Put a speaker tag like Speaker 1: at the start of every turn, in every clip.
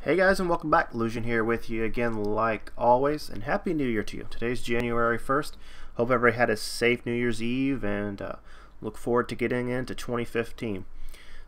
Speaker 1: Hey guys, and welcome back. Illusion here with you again like always, and Happy New Year to you. Today's January 1st. Hope everybody had a safe New Year's Eve and look forward to getting into 2015.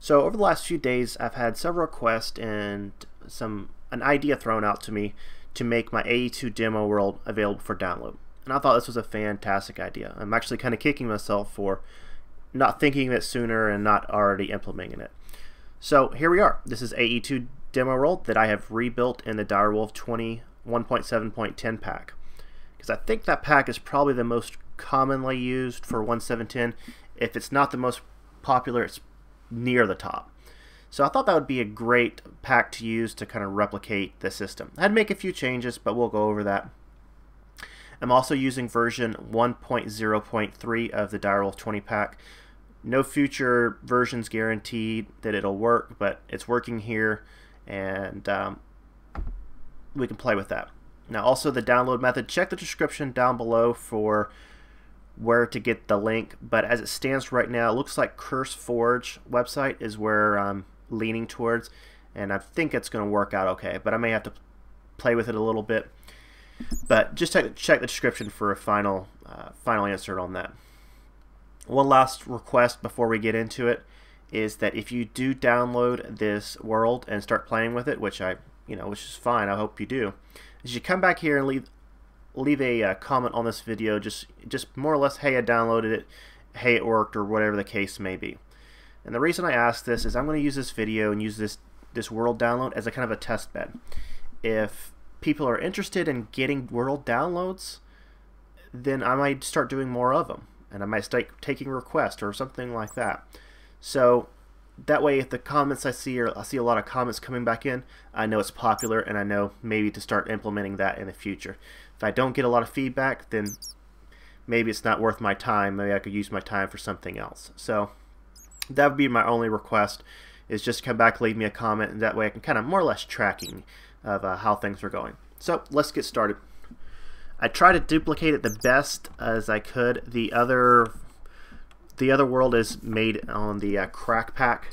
Speaker 1: So over the last few days I've had several requests and an idea thrown out to me to make my AE2 demo world available for download. And I thought this was a fantastic idea. I'm actually kind of kicking myself for not thinking of it sooner and not already implementing it. So here we are. This is AE2 demo world that I have rebuilt in the Direwolf 1.7.10 pack, because I think that pack is probably the most commonly used for 1.7.10. If it's not the most popular, it's near the top. So I thought that would be a great pack to use to kind of replicate the system. I had to make a few changes, but we'll go over that. I'm also using version 1.0.3 of the Direwolf 20 pack. No future versions guaranteed that it'll work, but it's working here, and we can play with that. Now also the download method, check the description down below for where to get the link, but as it stands right now it looks like CurseForge website is where I'm leaning towards, and I think it's going to work out okay, but I may have to play with it a little bit. But just check the description for a final answer on that. One last request before we get into it is that if you do download this world and start playing with it, which is fine, I hope you do, is you come back here and leave a comment on this video, just more or less, hey, I downloaded it, hey, it worked, or whatever the case may be. And the reason I ask this is I'm going to use this video and use this world download as a kind of a test bed. If people are interested in getting world downloads, then I might start doing more of them, and I might start taking requests or something like that. So that way, if the comments I see a lot of comments coming back in, I know it's popular, and I know maybe to start implementing that in the future. If I don't get a lot of feedback, then maybe it's not worth my time. Maybe I could use my time for something else. So that would be my only request, is just come back, leave me a comment, and that way I can kind of more or less tracking of how things are going. So let's get started. I try to duplicate it the best as I could. The other world is made on the Crack Pack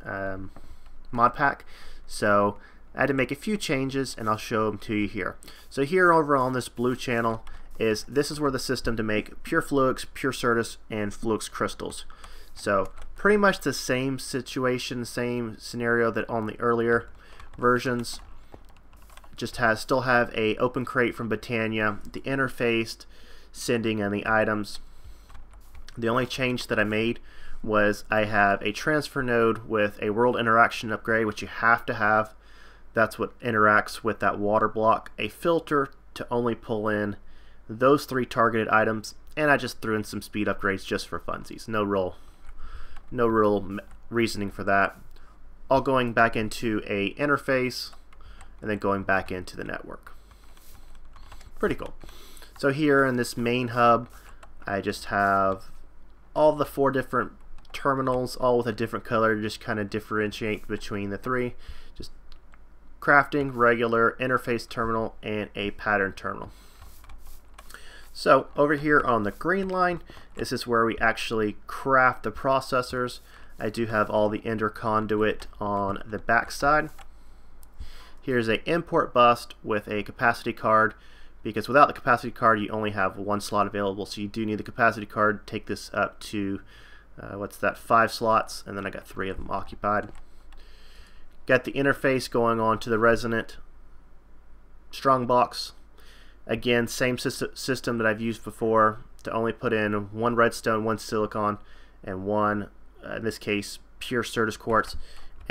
Speaker 1: mod pack, so I had to make a few changes, and I'll show them to you here. So here over on this blue channel this is where the system to make pure Fluix, pure Certus, and Fluix crystals. So pretty much the same situation, same scenario that on the earlier versions. Just still have a open crate from Britannia, the interface, sending, and the items. The only change that I made was I have a transfer node with a world interaction upgrade, which you have to have. That's what interacts with that water block. A filter to only pull in those 3 targeted items, and I just threw in some speed upgrades just for funsies. No real reasoning for that. All going back into a interface, and then going back into the network. Pretty cool. So here in this main hub, I just have all the 4 different terminals, all with a different color to just kind of differentiate between the 3. Just crafting, regular, interface terminal, and a pattern terminal. So over here on the green line, this is where we actually craft the processors. I do have all the Ender conduit on the back side. Here's a import bus with a capacity card, because without the capacity card you only have 1 slot available, so you do need the capacity card to take this up to 5 slots, and then I got 3 of them occupied. Got the interface going on to the resonant strongbox. Again, same system that I've used before, to only put in 1 redstone, 1 silicon, and 1 in this case pure Certus quartz.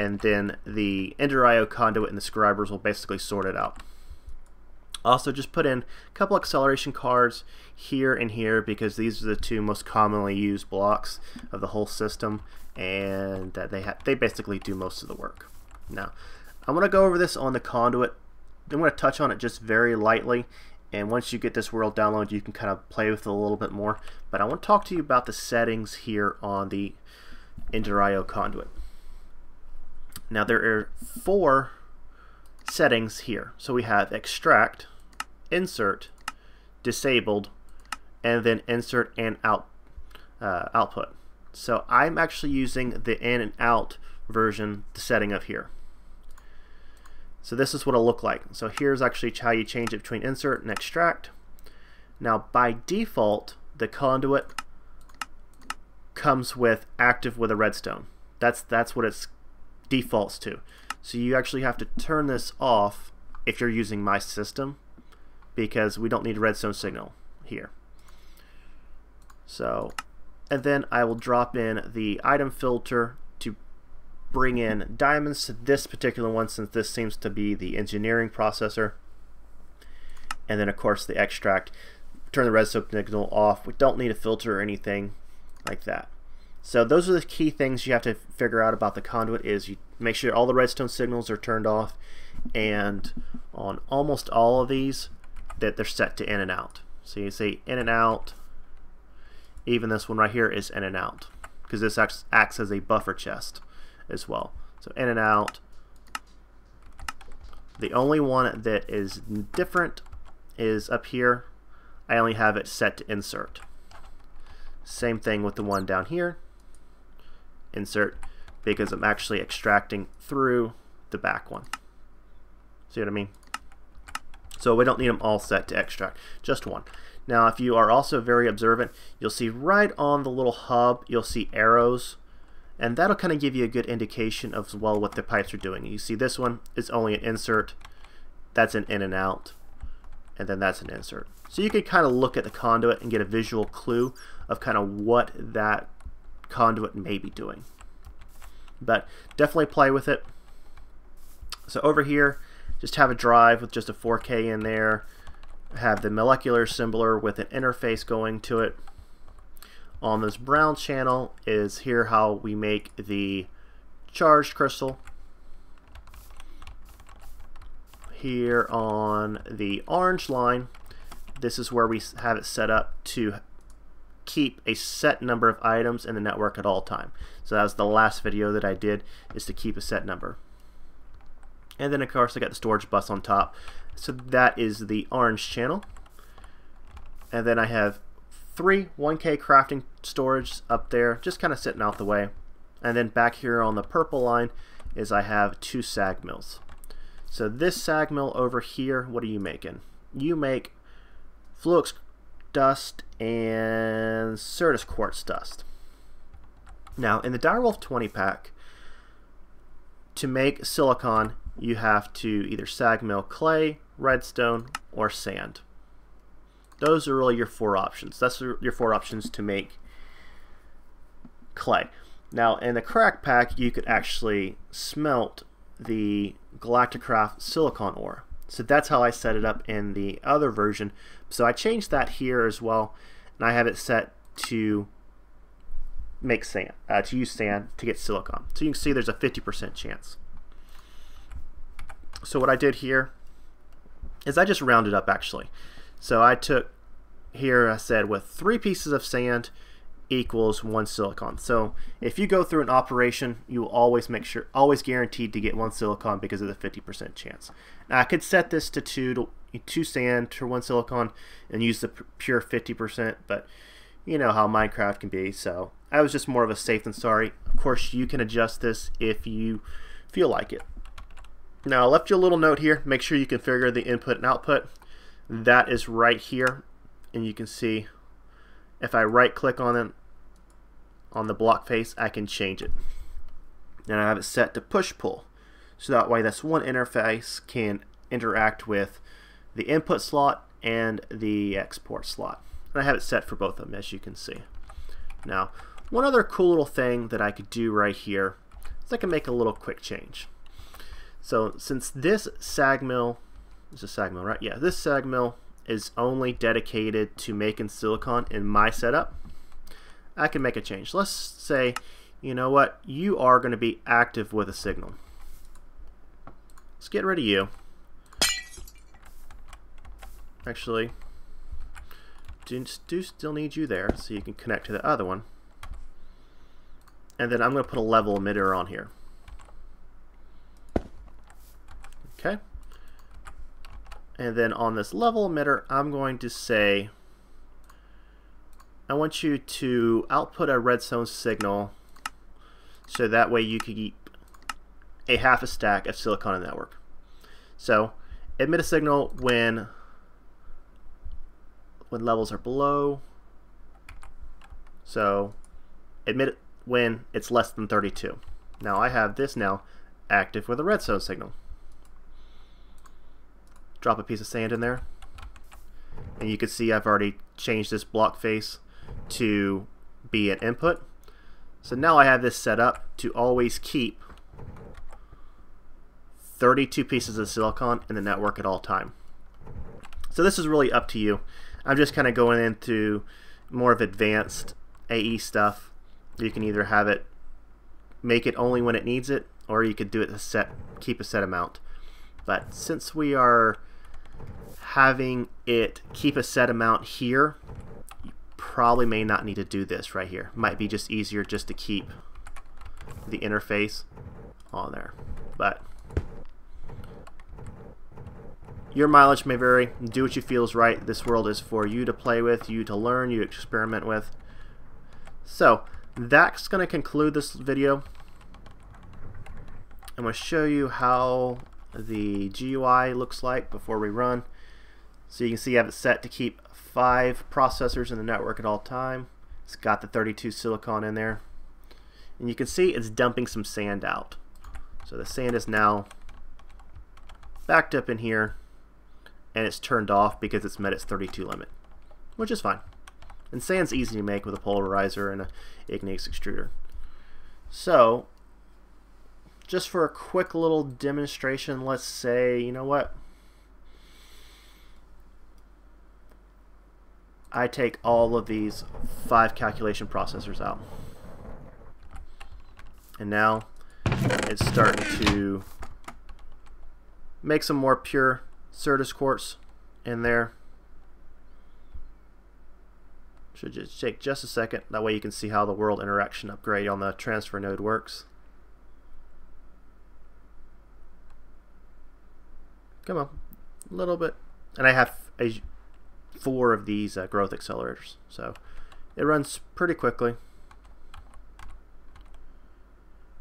Speaker 1: And then the Ender IO conduit and the scribers will basically sort it out. Also just put in a couple acceleration cards here and here, because these are the 2 most commonly used blocks of the whole system, and they basically do most of the work. Now I'm going to go over this on the conduit. I'm going to touch on it just very lightly, and once you get this world download you can kind of play with it a little bit more. But I want to talk to you about the settings here on the Ender IO conduit. Now there are 4 settings here. So we have extract, insert, disabled, and then insert and output. So I'm actually using the in and out version, the setting of here. So this is what it'll look like. So here's actually how you change it between insert and extract. Now by default, the conduit comes with active with a redstone. That's what it defaults to. So you actually have to turn this off if you're using my system, because we don't need a redstone signal here. So, and then I will drop in the item filter to bring in diamonds to this particular one, since this seems to be the engineering processor. And then of course the extract, turn the redstone signal off. We don't need a filter or anything like that. So those are the key things you have to figure out about the conduit. Is you make sure all the redstone signals are turned off, and on almost all of these that they're set to in and out. So you say in and out. Even this one right here is in and out, because this acts as a buffer chest as well. So in and out. The only one that is different is up here. I only have it set to insert. Same thing with the one down here. Insert, because I'm actually extracting through the back one. See what I mean? So we don't need them all set to extract, just one. Now if you are also very observant, you'll see right on the little hub, you'll see arrows, and that'll kind of give you a good indication of well what the pipes are doing. You see this one is only an insert, that's an in and out, and then that's an insert. So you can kind of look at the conduit and get a visual clue of kind of what that conduit may be doing. But definitely play with it. So over here, just have a drive with just a 4K in there. Have the molecular assembler with an interface going to it. On this brown channel is here how we make the charged crystal. Here on the orange line, this is where we have it set up to keep a set number of items in the network at all time. So that was the last video that I did, is to keep a set number. And then of course I got the storage bus on top. So that is the orange channel. And then I have 3 1K crafting storage up there, just kind of sitting out the way. And then back here on the purple line is I have 2 sag mills. So this sag mill over here, what are you making? You make Fluix dust and Certus quartz dust. Now in the Direwolf 20 pack, to make silicon you have to either sag mill clay, redstone, or sand. Those are really your 4 options. That's your 4 options to make clay. Now in the crack pack you could actually smelt the Galacticraft silicon ore. So that's how I set it up in the other version. So I changed that here as well, and I have it set to make sand, to use sand to get silicon. So you can see there's a 50% chance. So what I did here is I just rounded up actually. So I took here, I said with 3 pieces of sand equals 1 silicon. So if you go through an operation, you will always make sure, always guaranteed to get 1 silicon because of the 50% chance. Now I could set this to 2 sand to 1 silicon and use the pure 50%, but you know how Minecraft can be, so I was just more of a safe than sorry. Of course you can adjust this if you feel like it. Now I left you a little note here, make sure you configure the input and output. That is right here, and you can see if I right click on it, on the block face, I can change it. And I have it set to push pull, so that way this one interface can interact with the input slot and the export slot. And I have it set for both of them, as you can see. Now one other cool little thing that I could do right here is I can make a little quick change. So since this sag mill, is a sag mill, right? Yeah, this sag mill is only dedicated to making silicon in my setup, I can make a change. Let's say, you know what, you are going to be active with a signal. Let's get rid of you. Actually, do still need you there so you can connect to the other one. And then I'm going to put a level emitter on here. Okay. And then on this level emitter, I'm going to say, I want you to output a redstone signal so that way you can keep a half a stack of silicon in the network. So emit a signal when levels are below. So emit it when it's less than 32. Now I have this now active with a redstone signal. Drop a piece of sand in there, and you can see I've already changed this block face to be an input. So now I have this set up to always keep 32 pieces of silicon in the network at all time. So this is really up to you. I'm just kind of going into more of advanced AE stuff. You can either have it make it only when it needs it, or you could do it keep a set amount. But since we are having it keep a set amount here, you probably may not need to do this right here. Might be just easier just to keep the interface on there. But your mileage may vary. Do what you feel is right. This world is for you to play with, you to learn, you to experiment with. So that's going to conclude this video. I'm going to show you how the GUI looks like before we run. So you can see I have it set to keep 5 processors in the network at all time. It's got the 32 silicon in there. And you can see it's dumping some sand out. So the sand is now backed up in here, and it's turned off because it's met its 32 limit, which is fine. And sand's easy to make with a polarizer and an igneous extruder. So just for a quick little demonstration, let's say, you know what? I take all of these 5 calculation processors out. And now it's starting to make some more pure Certus quartz in there. Should just take just a second. That way you can see how the world interaction upgrade on the transfer node works. Come on, a little bit. And I have 4 of these growth accelerators, so it runs pretty quickly.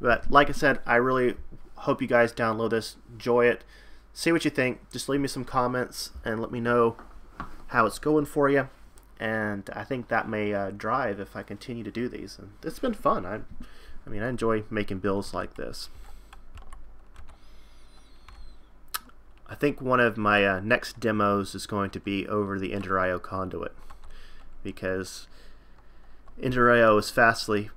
Speaker 1: But like I said, I really hope you guys download this, enjoy it, see what you think. Just leave me some comments and let me know how it's going for you. And I think that may drive if I continue to do these. And it's been fun. I mean, I enjoy making builds like this. I think one of my next demos is going to be over the Ender.io conduit, because Ender.io is fastly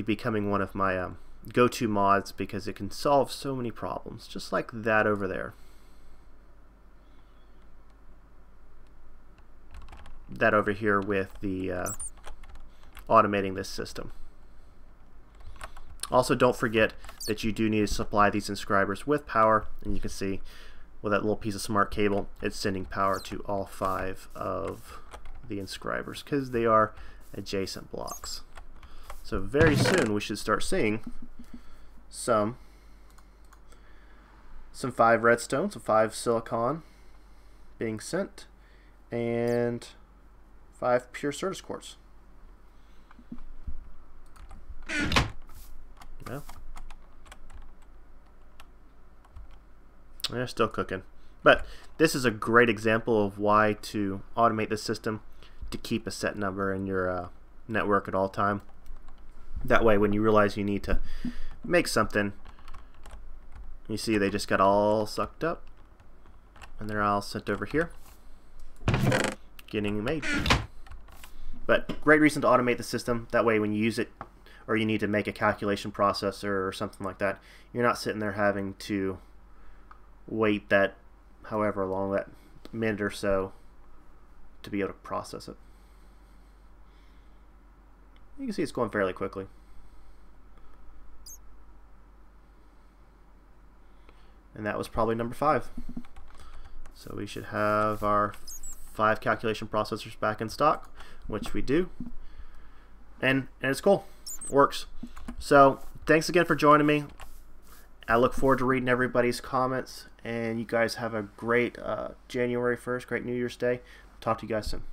Speaker 1: becoming one of my go-to mods, because it can solve so many problems, just like that over there. That over here with the automating this system. Also, don't forget that you do need to supply these inscribers with power, and you can see with that little piece of smart cable, it's sending power to all 5 of the inscribers because they are adjacent blocks. So very soon we should start seeing some 5 redstone, some 5 silicon being sent, and 5 pure Certus quartz. Yeah. They're still cooking. But this is a great example of why to automate the system to keep a set number in your network at all time. That way when you realize you need to make something, you see they just got all sucked up and they're all sent over here getting made. But great reason to automate the system. That way when you use it, or you need to make a calculation processor or something like that, you're not sitting there having to wait that however long, that minute or so, to be able to process it. You can see it's going fairly quickly. And that was probably number 5. So we should have our 5 calculation processors back in stock, which we do. And it's cool. Works. So thanks again for joining me. I look forward to reading everybody's comments, and you guys have a great January 1st, great New Year's Day. Talk to you guys soon.